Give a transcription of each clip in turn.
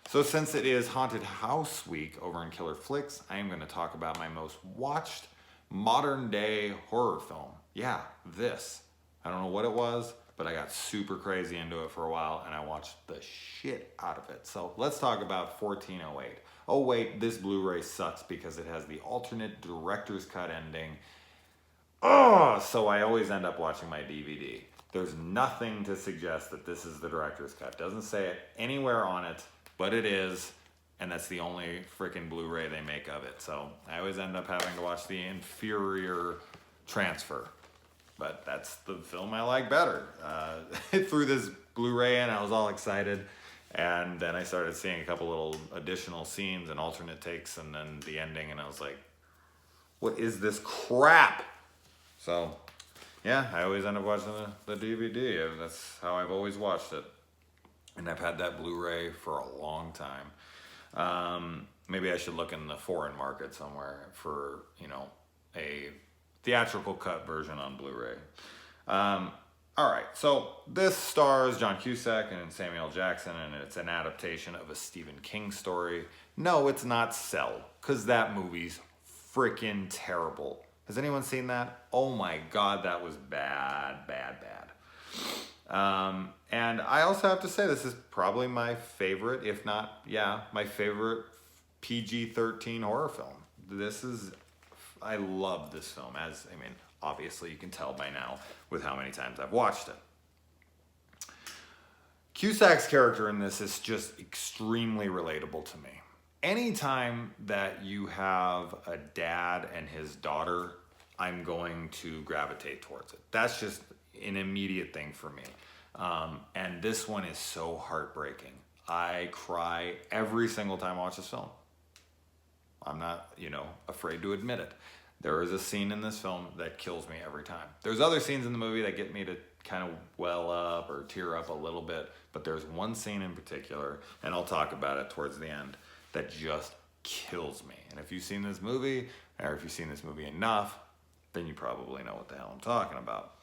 So since it is Haunted House Week over in Killer Flicks, I am going to talk about my most watched modern day horror film. Yeah, this. I don't know what it was, but I got super crazy into it for a while and I watched the shit out of it. So let's talk about 1408. Oh wait, this Blu-ray sucks because it has the alternate director's cut ending. Oh, so I always end up watching my DVD. There's nothing to suggest that this is the director's cut. Doesn't say it anywhere on it, but it is, and that's the only freaking Blu-ray they make of it. So I always end up having to watch the inferior transfer. But that's the film I like better. Threw this Blu-ray in, I was all excited, and then I started seeing a couple little additional scenes and alternate takes, and then the ending, and I was like, what is this crap? So, yeah, I always end up watching the DVD. That's how I've always watched it. And I've had that Blu-ray for a long time. Maybe I should look in the foreign market somewhere for, a theatrical cut version on Blu-ray. All right, so this stars John Cusack and Samuel L. Jackson, and it's an adaptation of a Stephen King story. No, it's not Cell, because that movie's freaking terrible. Has anyone seen that? Oh my God, that was bad, bad, bad. And I also have to say this is probably my favorite, if not, my favorite PG-13 horror film. I love this film, obviously you can tell by now with how many times I've watched it. Cusack's character in this is just extremely relatable to me. Anytime that you have a dad and his daughter, I'm going to gravitate towards it. That's just an immediate thing for me. And this one is so heartbreaking. I cry every single time I watch this film. I'm not, afraid to admit it. There is a scene in this film that kills me every time. There's other scenes in the movie that get me to kind of well up or tear up a little bit, but there's one scene in particular, and I'll talk about it towards the end, that just kills me. And if you've seen this movie, or if you've seen this movie enough, then you probably know what the hell I'm talking about.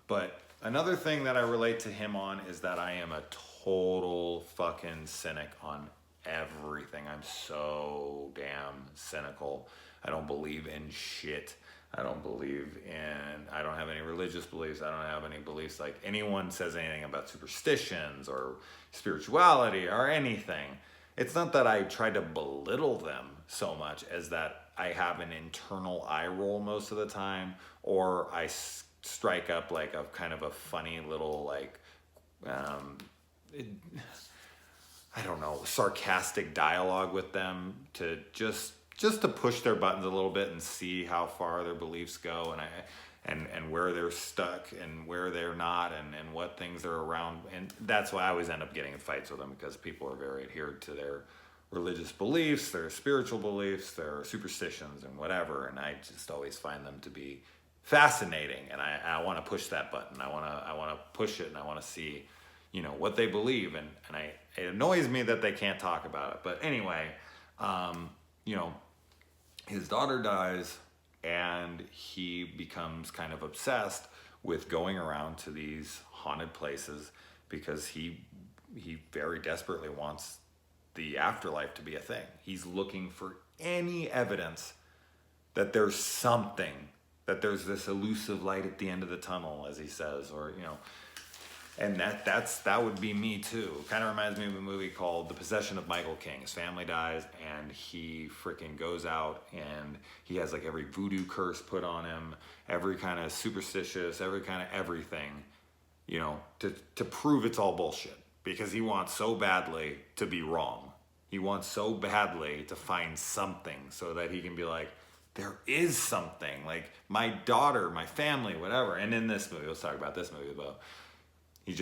But another thing that I relate to him on is that I am a total fucking cynic on everything. I'm so damn cynical. I don't believe in shit. I don't have any religious beliefs. I don't have any beliefs like anyone says anything about superstitions or spirituality or anything. It's not that I try to belittle them so much as that I have an internal eye roll most of the time, or I strike up like a kind of a funny little sarcastic dialogue with them to just to push their buttons a little bit and see how far their beliefs go and where they're stuck and where they're not and what things are around. And that's why I always end up getting in fights with them, because people are very adhered to their religious beliefs, their spiritual beliefs, their superstitions and whatever. And I just always find them to be fascinating. And I want to push that button. I want to push it, and I want to see, what they believe. And it annoys me that they can't talk about it. But anyway, his daughter dies, and he becomes kind of obsessed with going around to these haunted places because he very desperately wants the afterlife to be a thing. He's looking for any evidence that there's something, that there's this elusive light at the end of the tunnel, as he says, or, and that would be me too. Kind of reminds me of a movie called The Possession of Michael King. His family dies, and he freaking goes out, and he has like every voodoo curse put on him, every kind of superstitious, every kind of everything, to prove it's all bullshit, because he wants so badly to be wrong. He wants so badly to find something so that he can be like, there is something, like my daughter, my family, whatever. And in this movie, let's talk about this movie about. He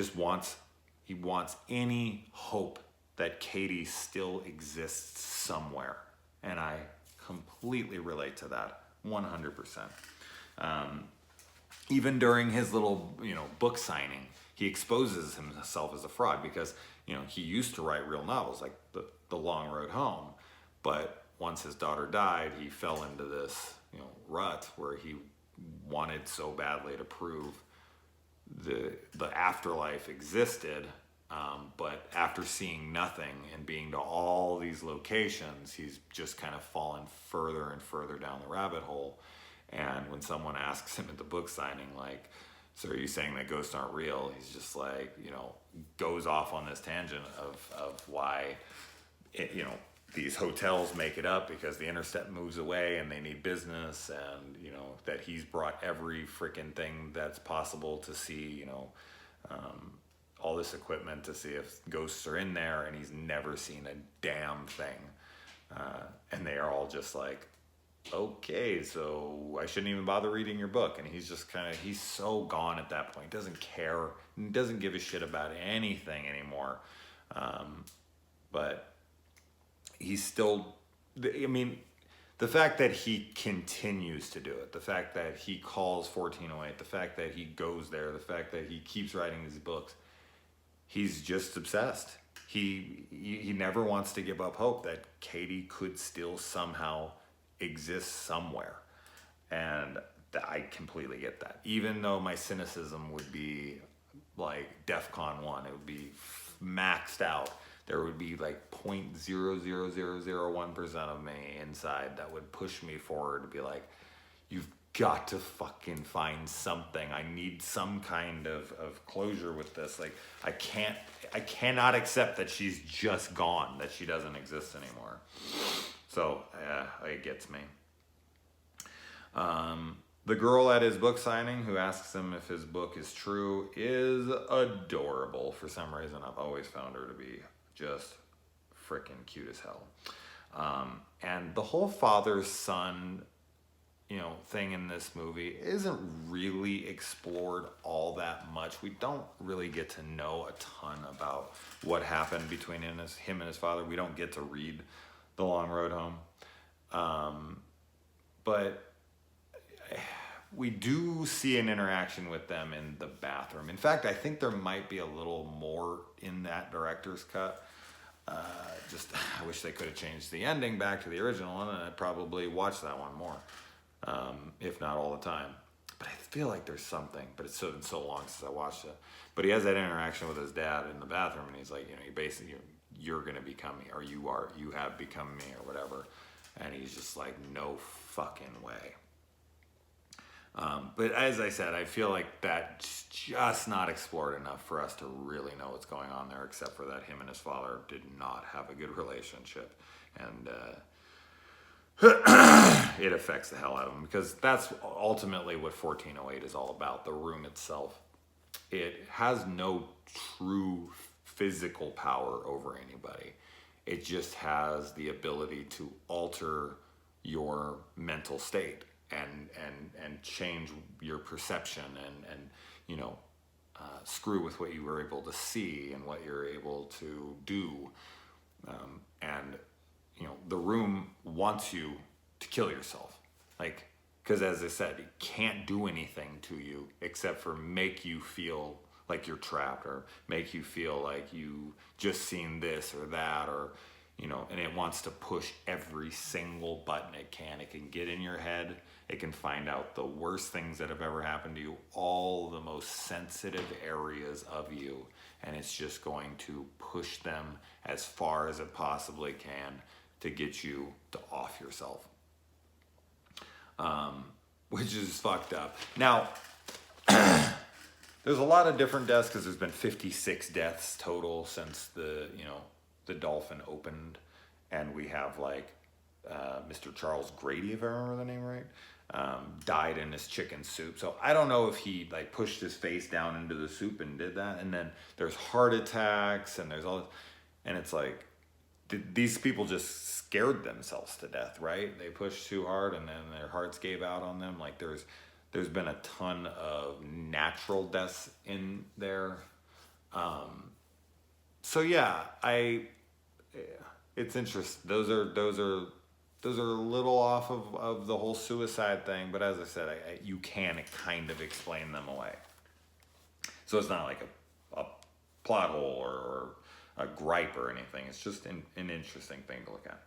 wants any hope that Katie still exists somewhere. And I completely relate to that, 100%. Even during his little, book signing, he exposes himself as a fraud because, he used to write real novels like The Long Road Home. But once his daughter died, he fell into this, rut where he wanted so badly to prove the afterlife existed But after seeing nothing and being to all these locations, he's just kind of fallen further and further down the rabbit hole. And when someone asks him at the book signing, like, so are you saying that ghosts aren't real? He's just like, goes off on this tangent of why, these hotels make it up because the internet moves away and they need business, and, that he's brought every freaking thing that's possible to see, all this equipment to see if ghosts are in there, and he's never seen a damn thing. And they are all just like, okay, so I shouldn't even bother reading your book. And he's just he's so gone at that point. Doesn't care, doesn't give a shit about anything anymore. But he's still, the fact that he continues to do it, the fact that he calls 1408, the fact that he goes there, the fact that he keeps writing these books, he's just obsessed. He never wants to give up hope that Katie could still somehow exist somewhere. And I completely get that. Even though my cynicism would be like DEFCON 1, it would be maxed out. There would be like 0.00001% of me inside that would push me forward to be like, you've got to fucking find something. I need some kind of closure with this. Like, I cannot accept that she's just gone, that she doesn't exist anymore. So, it gets me. The girl at his book signing who asks him if his book is true is adorable. For some reason, I've always found her to be just freaking cute as hell. And the whole father-son, thing in this movie isn't really explored all that much. We don't really get to know a ton about what happened between him and his father. We don't get to read The Long Road Home. But we do see an interaction with them in the bathroom. In fact, I think there might be a little more in that director's cut. I wish they could have changed the ending back to the original one, and I'd probably watch that one more, if not all the time. But I feel like there's something, but it's been so long since I watched it. But he has that interaction with his dad in the bathroom, and he's like, you're going to become me, or you have become me, or whatever. And he's just like, no fucking way. But as I said, I feel like that's just not explored enough for us to really know what's going on there, except for that him and his father did not have a good relationship. And it affects the hell out of him, because that's ultimately what 1408 is all about, the room itself. It has no true physical power over anybody. It just has the ability to alter your mental state and change your perception and screw with what you were able to see and what you're able to do. The room wants you to kill yourself. Because as I said, it can't do anything to you except for make you feel like you're trapped, or make you feel like you just seen this or that, or, and it wants to push every single button it can. It can get in your head. It can find out the worst things that have ever happened to you, all the most sensitive areas of you, and it's just going to push them as far as it possibly can to get you to off yourself. Which is fucked up. Now, there's a lot of different deaths, because there's been 56 deaths total since the Dolphin opened, and we have Mr. Charles Grady, if I remember the name right, died in his chicken soup. So I don't know if he pushed his face down into the soup and did that. And then there's heart attacks, and there's all this, and it's like, these people just scared themselves to death, right? They pushed too hard, and then their hearts gave out on them. There's been a ton of natural deaths in there. So yeah, it's interesting. Those are a little off of the whole suicide thing, but as I said, you can kind of explain them away. So it's not like a plot hole or a gripe or anything. It's just an interesting thing to look at.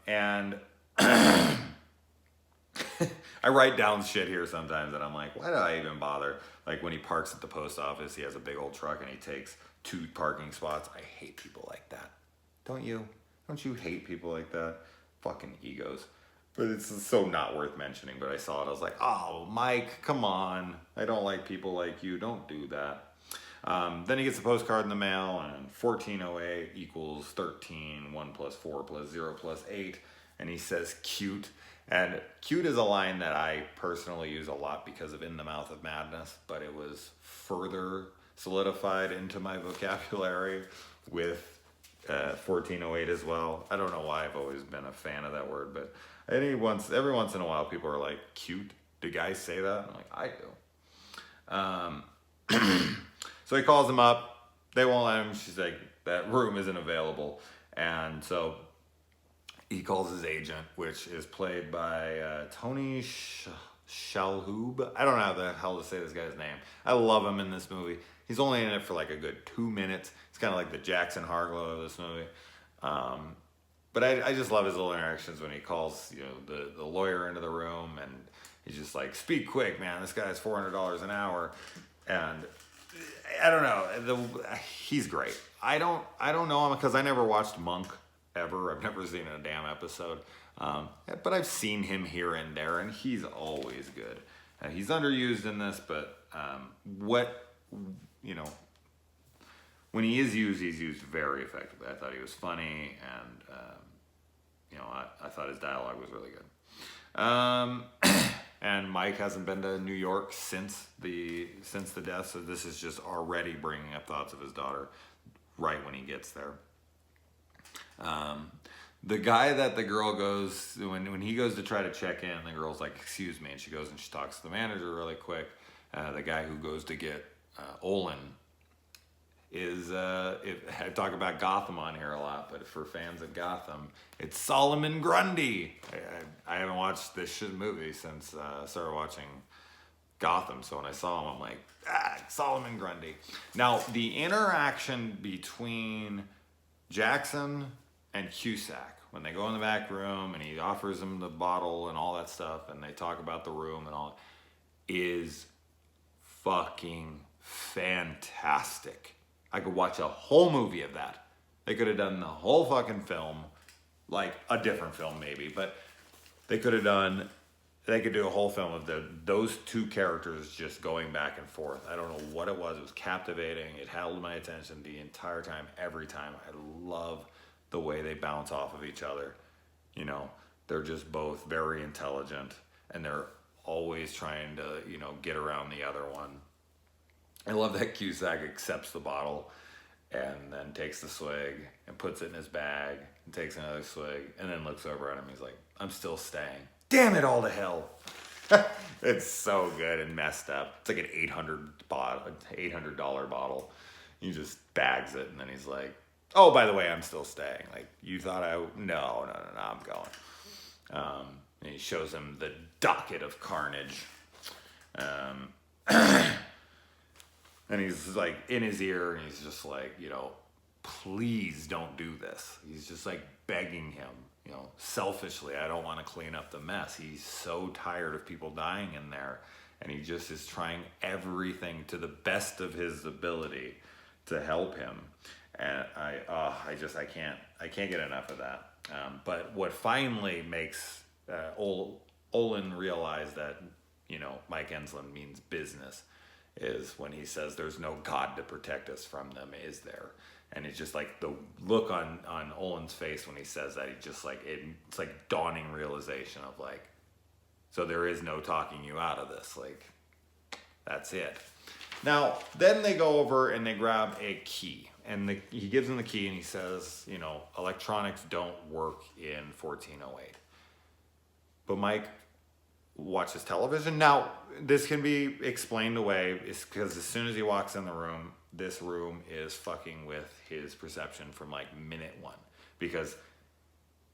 And I write down shit here sometimes and I'm like, why did I even bother? Like when he parks at the post office, he has a big old truck and he takes 2 parking spots. I hate people like that. Don't you? Don't you hate people like that? Fucking egos. But it's so not worth mentioning, but I saw it. I was like, oh, Mike, come on. I don't like people like you. Don't do that. Then he gets a postcard in the mail, and 1408 equals 13, 1 plus 4 plus 0 plus 8. And he says cute. And cute is a line that I personally use a lot because of In the Mouth of Madness, but it was further solidified into my vocabulary with 1408 as well. I don't know why I've always been a fan of that word, but every once in a while people are like, cute? Do guys say that? I'm like, I do. So he calls them up. They won't let him. She's like, that room isn't available. And so he calls his agent, which is played by Tony Shalhoub. I don't know how the hell to say this guy's name. I love him in this movie. He's only in it for like a good 2 minutes. It's kind of like the Jackson Harlow of this movie. But I just love his little interactions when he calls, you know, the lawyer into the room, and he's just like, speak quick, man. This guy's $400 an hour. And I don't know. He's great. I don't know him because I never watched Monk ever. I've never seen a damn episode. But I've seen him here and there, and he's always good. He's underused in this, but when he is used, he's used very effectively. I thought he was funny, and I thought his dialogue was really good. And Mike hasn't been to New York since the death, so this is just already bringing up thoughts of his daughter right when he gets there. The guy that the girl goes, when he goes to try to check in, the girl's like, excuse me, and she goes and she talks to the manager really quick. The guy who goes to get Olin is, I talk about Gotham on here a lot, but for fans of Gotham, it's Solomon Grundy. I haven't watched this movie since I started watching Gotham, so when I saw him, I'm like, Solomon Grundy. Now, the interaction between Jackson and Cusack, when they go in the back room and he offers him the bottle and all that stuff, and they talk about the room and all, is fucking fantastic. I could watch a whole movie of that. They could have done the whole fucking film, like a different film maybe, but they could do a whole film of those 2 characters just going back and forth. I don't know what it was. It was captivating. It held my attention the entire time, every time. I love the way they bounce off of each other. You know, they're just both very intelligent, and they're always trying to, get around the other one. I love that Cusack accepts the bottle and then takes the swig and puts it in his bag and takes another swig and then looks over at him. He's like, I'm still staying. Damn it all to hell. It's so good and messed up. It's like an $800 bottle. He just bags it, and then he's like, oh, by the way, I'm still staying. Like, you thought no, I'm going. And he shows him the docket of carnage. And he's like in his ear, and he's just like, please don't do this. He's just like begging him, selfishly, I don't want to clean up the mess. He's so tired of people dying in there, and he just is trying everything to the best of his ability to help him. And I can't get enough of that. But what finally makes Olin realize that, Mike Enslin means business is when he says there's no God to protect us from them, is there? And it's just like the look on Olin's face when he says that, he just like, it's like dawning realization of like, so there is no talking you out of this. Like, that's it. Now, then they go over and they grab a key, and he gives them the key, and he says, electronics don't work in 1408. But Mike watches television. Now, this can be explained away, because as soon as he walks in the room, this room is fucking with his perception from like minute 1, because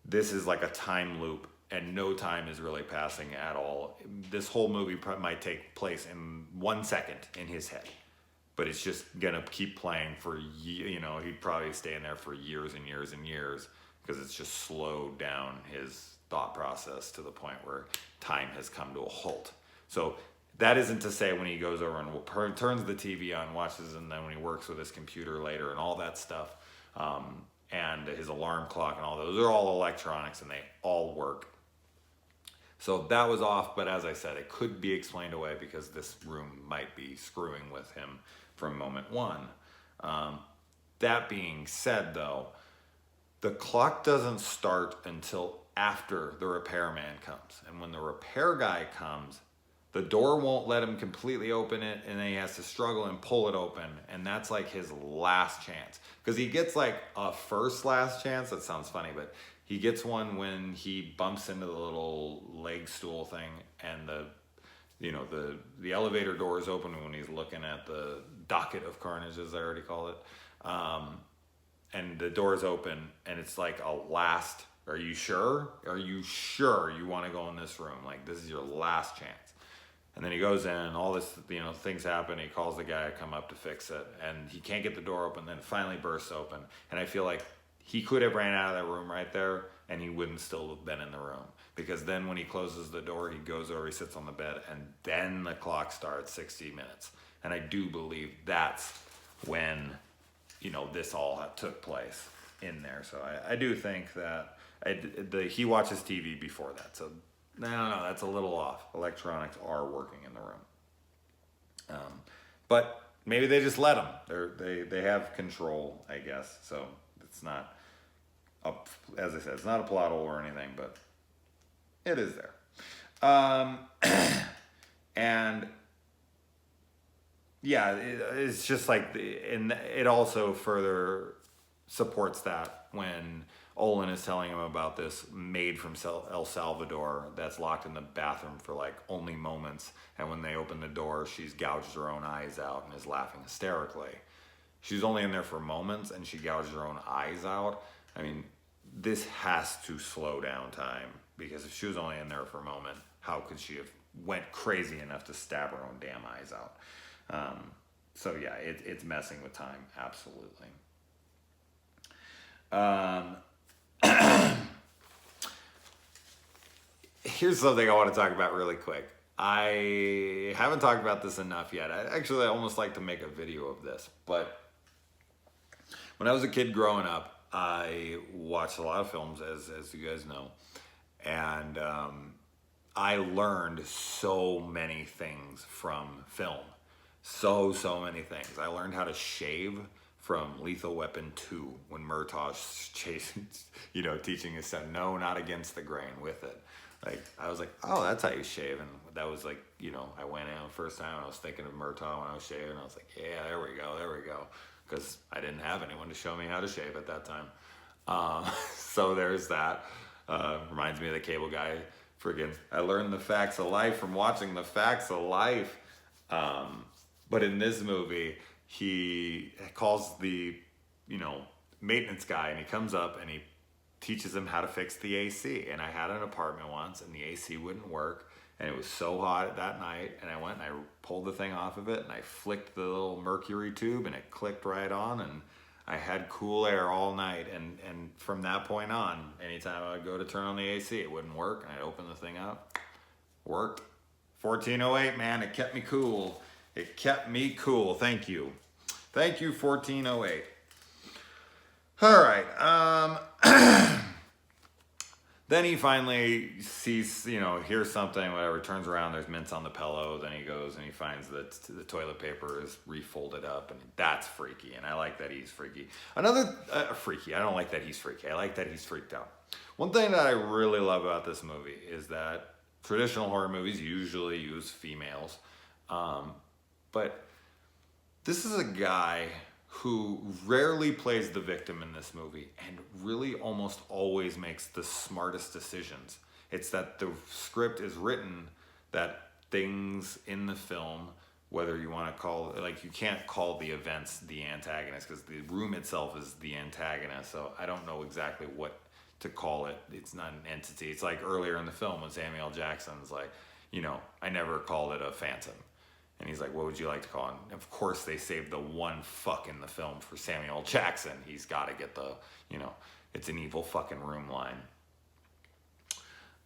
this is like a time loop and no time is really passing at all. This whole movie might take place in 1 second in his head, but it's just gonna keep playing for, he'd probably stay in there for years and years and years, because it's just slowed down his thought process to the point where time has come to a halt. So that isn't to say when he goes over and turns the TV on, watches, and then when he works with his computer later and all that stuff, and his alarm clock and all those are all electronics and they all work. So that was off, but as I said, it could be explained away because this room might be screwing with him from moment one. That being said, though, the clock doesn't start until after the repairman comes. And when the repair guy comes, the door won't let him completely open it, and then he has to struggle and pull it open, and that's like his last chance. Because he gets like a first last chance, that sounds funny, but he gets one when he bumps into the little leg stool thing, and the elevator door is open when he's looking at the docket of carnage, as I already call it. And the door is open, and it's like a last, are you sure? Are you sure you want to go in this room? Like, this is your last chance. And then he goes in, and all this, things happen. He calls the guy to come up to fix it, and he can't get the door open. Then it finally bursts open, and I feel like he could have ran out of that room right there, and he wouldn't still have been in the room. Because then when he closes the door, he goes over, he sits on the bed, and then the clock starts 60 minutes. And I do believe that's when, this all took place in there. So I do think that he watches TV before that. So no, that's a little off. Electronics are working in the room. But maybe they just let them. They have control, I guess. So it's not, as I said, it's not a plot hole or anything, but it is there. And yeah, it's just like, and it also further supports that when Olin is telling him about this maid from El Salvador that's locked in the bathroom for like only moments, and when they open the door, she's gouged her own eyes out and is laughing hysterically. She's only in there for moments, and she gouged her own eyes out. I mean, this has to slow down time, because if she was only in there for a moment, how could she have went crazy enough to stab her own damn eyes out? So yeah, it's messing with time, absolutely. Here's something I want to talk about really quick. I haven't talked about this enough yet. I almost like to make a video of this, but when I was a kid growing up, I watched a lot of films, as you guys know, and I learned so many things from film. So many things. I learned how to shave from Lethal Weapon 2 when Murtaugh's teaching his son, no, not against the grain, with it. Like, I was like, oh, that's how you shave. And that was like, I went in the first time and I was thinking of Murtaugh when I was shaving. I was like, yeah, there we go. Because I didn't have anyone to show me how to shave at that time. So there's that. Reminds me of the Cable Guy. I learned the facts of life from watching the facts of life. But in this movie, he calls the, maintenance guy, and he comes up and he teaches him how to fix the AC. And I had an apartment once, and the AC wouldn't work, and it was so hot that night, and I went and I pulled the thing off of it, and I flicked the little mercury tube, and it clicked right on, and I had cool air all night. And from that point on, anytime I would go to turn on the AC, it wouldn't work, and I'd open the thing up, worked. 1408, man, it kept me cool. It kept me cool. Thank you. Thank you, 1408. All right. Then he finally sees, hears something, whatever, turns around, there's mints on the pillow. Then he goes and he finds that the toilet paper is refolded up, and that's freaky. And I like that he's freaky. Freaky. I don't like that he's freaky. I like that he's freaked out. One thing that I really love about this movie is that traditional horror movies usually use females. But this is a guy who rarely plays the victim in this movie and really almost always makes the smartest decisions. It's that the script is written that things in the film, whether you want to call it, like, you can't call the events the antagonist because the room itself is the antagonist. So I don't know exactly what to call it. It's not an entity. It's like earlier in the film when Samuel L. Jackson's like, I never called it a phantom. And he's like, what would you like to call it? And of course, they saved the one fuck in the film for Samuel L. Jackson. He's got to get the, it's an evil fucking room line.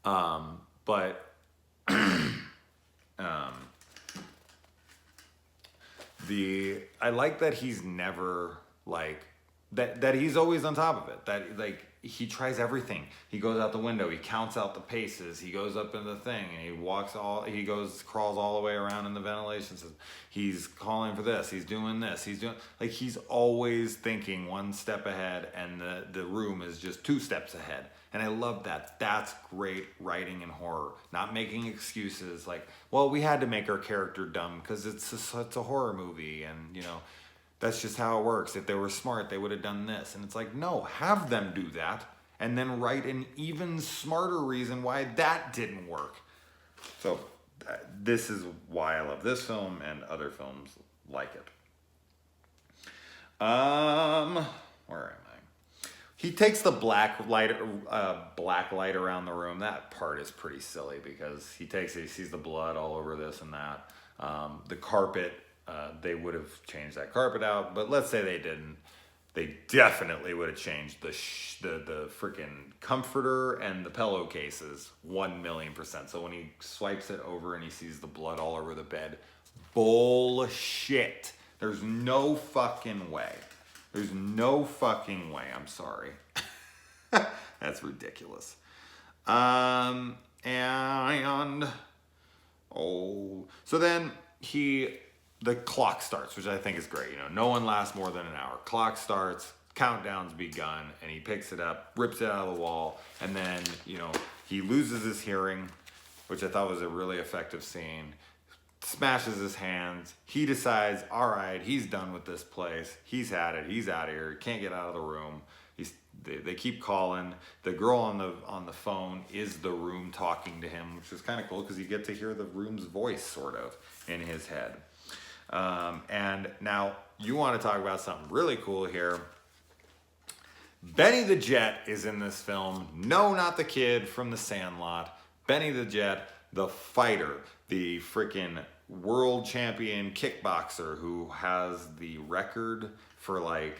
But I like that he's never like that he's always on top of it. That like he tries everything. He goes out the window, he counts out the paces, he goes up in the thing and he crawls all the way around in the ventilation system. He's calling for this, he's doing this, like he's always thinking one step ahead and the room is just 2 steps ahead. And I love that. That's great writing in horror. Not making excuses like, well, we had to make our character dumb because it's a horror movie and, you know, that's just how it works. If they were smart, they would have done this. And it's like, no, have them do that and then write an even smarter reason why that didn't work. So this is why I love this film and other films like it. Where am I? He takes the black light around the room. That part is pretty silly because he sees the blood all over this and that. The carpet, they would have changed that carpet out, but let's say they didn't. They definitely would have changed the freaking comforter and the pillowcases 1,000,000%. So when he swipes it over and he sees the blood all over the bed, bullshit. There's no fucking way. There's no fucking way. I'm sorry. That's ridiculous. So then the clock starts, which I think is great. You know, no one lasts more than an hour. Clock starts, countdown's begun, and he picks it up, rips it out of the wall, and then, you know, he loses his hearing, which I thought was a really effective scene. Smashes his hands. He decides, all right, he's done with this place. He's had it. He's out of here. He can't get out of the room. They keep calling. The girl on the phone is the room talking to him, which is kind of cool because you get to hear the room's voice sort of in his head. And now you want to talk about something really cool here. Benny the Jet is in this film. No, not the kid from The Sandlot. Benny the Jet, the fighter, the freaking world champion kickboxer who has the record for like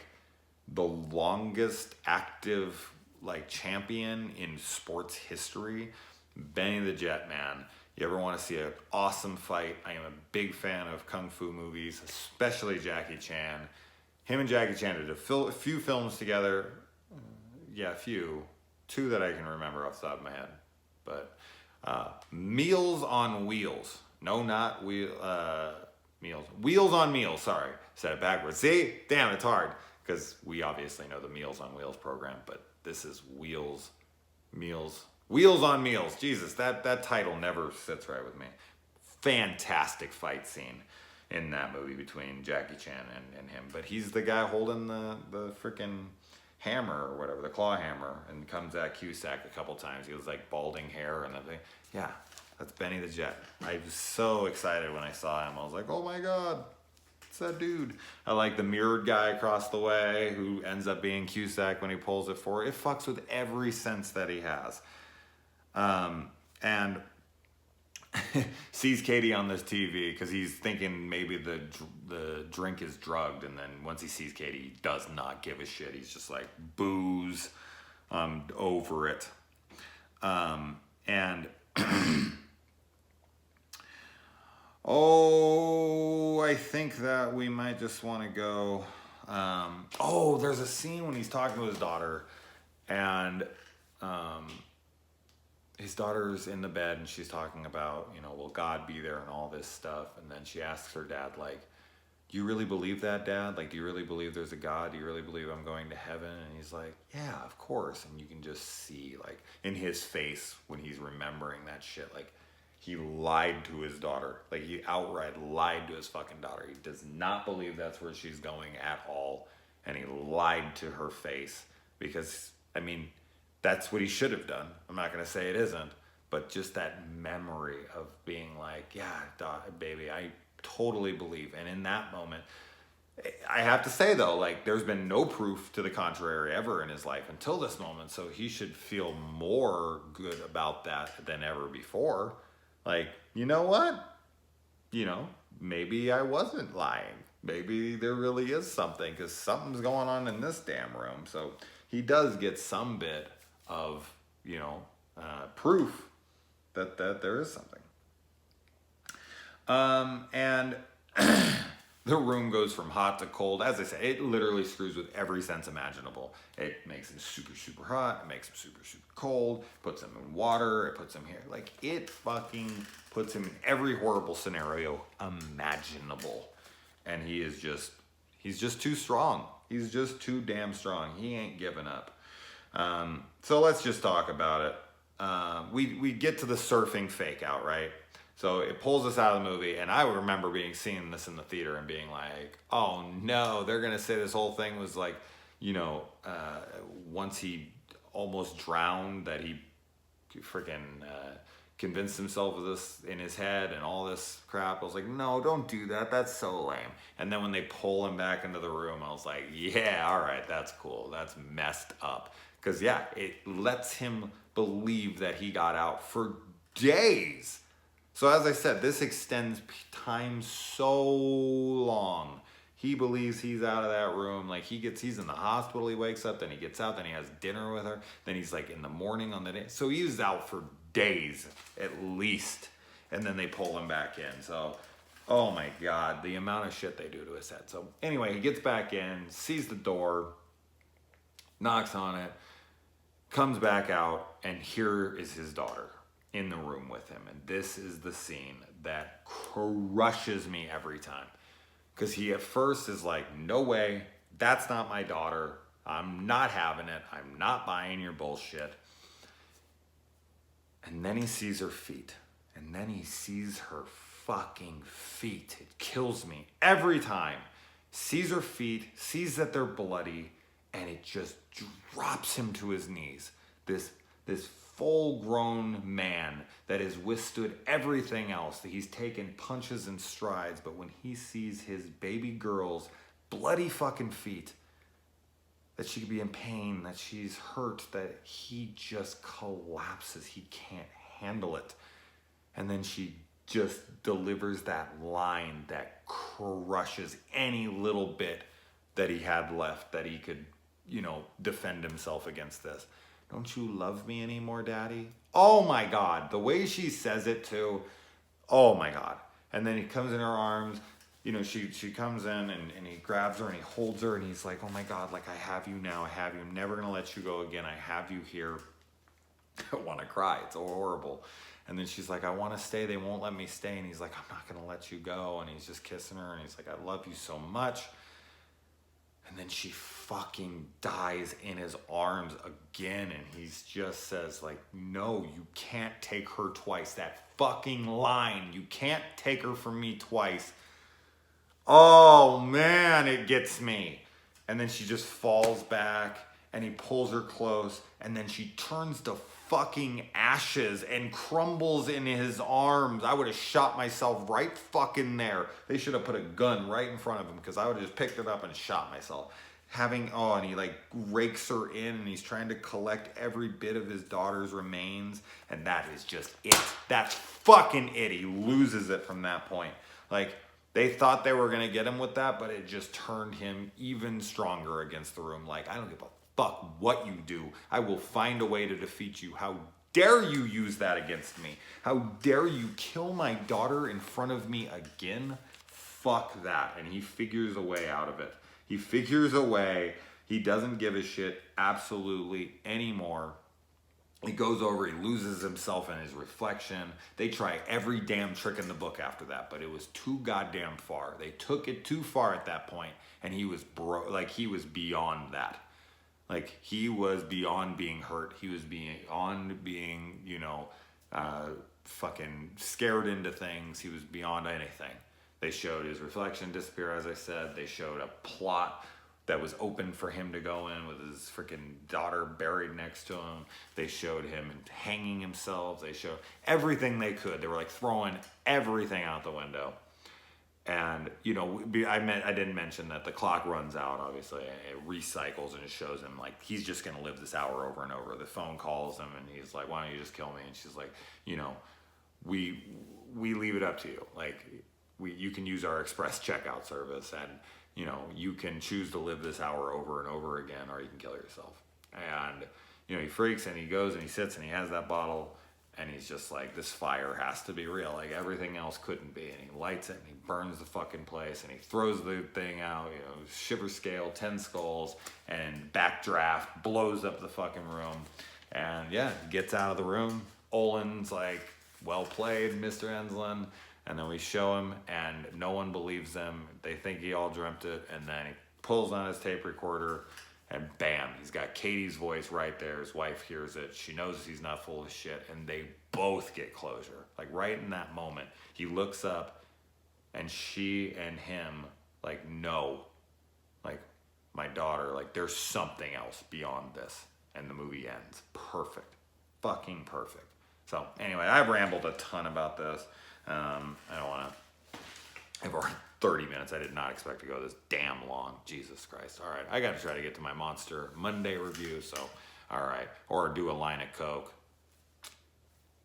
the longest active like champion in sports history. Benny the Jet, man. You ever want to see an awesome fight? I am a big fan of kung fu movies, especially Jackie Chan. Him and Jackie Chan did a few films together. Yeah, a few. 2 that I can remember off the top of my head. But Meals on Wheels. No, not Meals. Wheels on Meals, sorry. Said it backwards. See? Damn, it's hard. Because we obviously know the Meals on Wheels program, but this is Wheels on Meals. Jesus, that title never sits right with me. Fantastic fight scene in that movie between Jackie Chan and him. But he's the guy holding the freaking hammer or whatever, the claw hammer, and comes at Cusack a couple times. He was like balding hair and everything. Yeah, that's Benny the Jet. I was so excited when I saw him. I was like, oh my God, it's that dude. I like the mirrored guy across the way who ends up being Cusack when he pulls it forward. It fucks with every sense that he has. And sees Katie on this TV because he's thinking maybe the drink is drugged, and then once he sees Katie, he does not give a shit. He's just like, booze, I'm over it. And I think that we might just want to go. There's a scene when he's talking to his daughter, and his daughter's in the bed and she's talking about, you know, will God be there and all this stuff. And then she asks her dad, like, do you really believe that, Dad? Like, do you really believe there's a God? Do you really believe I'm going to heaven? And he's like, yeah, of course. And you can just see, like, in his face when he's remembering that shit, like, he lied to his daughter. Like, he outright lied to his fucking daughter. He does not believe that's where she's going at all. And he lied to her face because, I mean, that's what he should have done. I'm not going to say it isn't, but just that memory of being like, yeah, baby, I totally believe. And in that moment, I have to say though, like, there's been no proof to the contrary ever in his life until this moment. So he should feel more good about that than ever before. Like, you know what? You know, maybe I wasn't lying. Maybe there really is something because something's going on in this damn room. So he does get some bit of, you know, proof that there is something. And the room goes from hot to cold. As I said, it literally screws with every sense imaginable. It makes him super, super hot. It makes him super, super cold. Puts him in water. It puts him here. Like, it fucking puts him in every horrible scenario imaginable. And he's just too strong. He's just too damn strong. He ain't giving up. So let's just talk about it. We get to the surfing fake out, right? So it pulls us out of the movie, and I remember seeing this in the theater and being like, oh no, they're gonna say this whole thing was like, once he almost drowned, that he freaking convinced himself of this in his head and all this crap. I was like, no, don't do that. That's so lame. And then when they pull him back into the room, I was like, yeah, all right, that's cool. That's messed up. Because yeah, it lets him believe that he got out for days. So as I said, this extends time so long. He believes he's out of that room. Like, he's in the hospital, he wakes up, then he gets out, then he has dinner with her, then he's like in the morning on the day. So he's out for days at least. And then they pull him back in. So, oh my God, the amount of shit they do to his head. So anyway, he gets back in, sees the door, knocks on it, comes back out, and here is his daughter in the room with him. And this is the scene that crushes me every time. Because he at first is like, no way, that's not my daughter. I'm not having it. I'm not buying your bullshit. And then he sees her feet. And then he sees her fucking feet. It kills me every time. Sees her feet, sees that they're bloody, and it just drops him to his knees. This full-grown man that has withstood everything else, that he's taken punches and strides, but when he sees his baby girl's bloody fucking feet, that she could be in pain, that she's hurt, that he just collapses. He can't handle it. And then she just delivers that line that crushes any little bit that he had left, that he could, defend himself against this. Don't you love me anymore, Daddy? Oh my God. The way she says it too. Oh my God. And then he comes in her arms. She comes in and he grabs her and he holds her and he's like, oh my God, like, I have you now. I have you. I'm never going to let you go again. I have you here. I want to cry. It's horrible. And then she's like, I want to stay. They won't let me stay. And he's like, I'm not going to let you go. And he's just kissing her and he's like, I love you so much. And then she fucking dies in his arms again. And he just says, like, no, you can't take her twice. That fucking line. You can't take her from me twice. Oh, man, it gets me. And then she just falls back and he pulls her close. And then she turns to fucking ashes and crumbles in his arms. I would have shot myself right fucking there. They should have put a gun right in front of him because I would have just picked it up and shot myself. And he like rakes her in and he's trying to collect every bit of his daughter's remains. And that is just it. That's fucking it. He loses it from that point. Like, they thought they were going to get him with that, but it just turned him even stronger against the room. Like, I don't give a fuck what you do. I will find a way to defeat you. How dare you use that against me? How dare you kill my daughter in front of me again? Fuck that. And he figures a way out of it. He figures a way. He doesn't give a shit absolutely anymore. He goes over, he loses himself in his reflection. They try every damn trick in the book after that, but it was too goddamn far. They took it too far at that point, and he was he was beyond that. Like, he was beyond being hurt. He was beyond being, fucking scared into things. He was beyond anything. They showed his reflection disappear, as I said. They showed a plot that was open for him to go in with his freaking daughter buried next to him. They showed him hanging himself. They showed everything they could. They were like throwing everything out the window. And, I didn't mention that the clock runs out, obviously. It recycles and it shows him, like, he's just going to live this hour over and over. The phone calls him and he's like, why don't you just kill me? And she's like, we leave it up to you. Like, you can use our express checkout service and, you can choose to live this hour over and over again, or you can kill yourself. And, he freaks and he goes and he sits and he has that bottle And he's just like, this fire has to be real. Like everything else couldn't be. And he lights it and he burns the fucking place and he throws the thing out, you know, shiver scale, 10 skulls, and backdraft blows up the fucking room. And yeah, gets out of the room. Olin's like, well played, Mr. Enslin. And then we show him and no one believes them. They think he all dreamt it. And then he pulls on his tape recorder and bam, he's got Katie's voice right there. His wife hears it. She knows he's not full of shit. And they both get closure. Like right in that moment, he looks up and she and him like, no, like my daughter, like there's something else beyond this. And the movie ends. Perfect. Fucking perfect. So anyway, I've rambled a ton about this. I don't want to, I've already 30 minutes. I did not expect to go this damn long. Jesus Christ. All right. I got to try to get to my Monster Monday review. So, all right. Or do a line of Coke.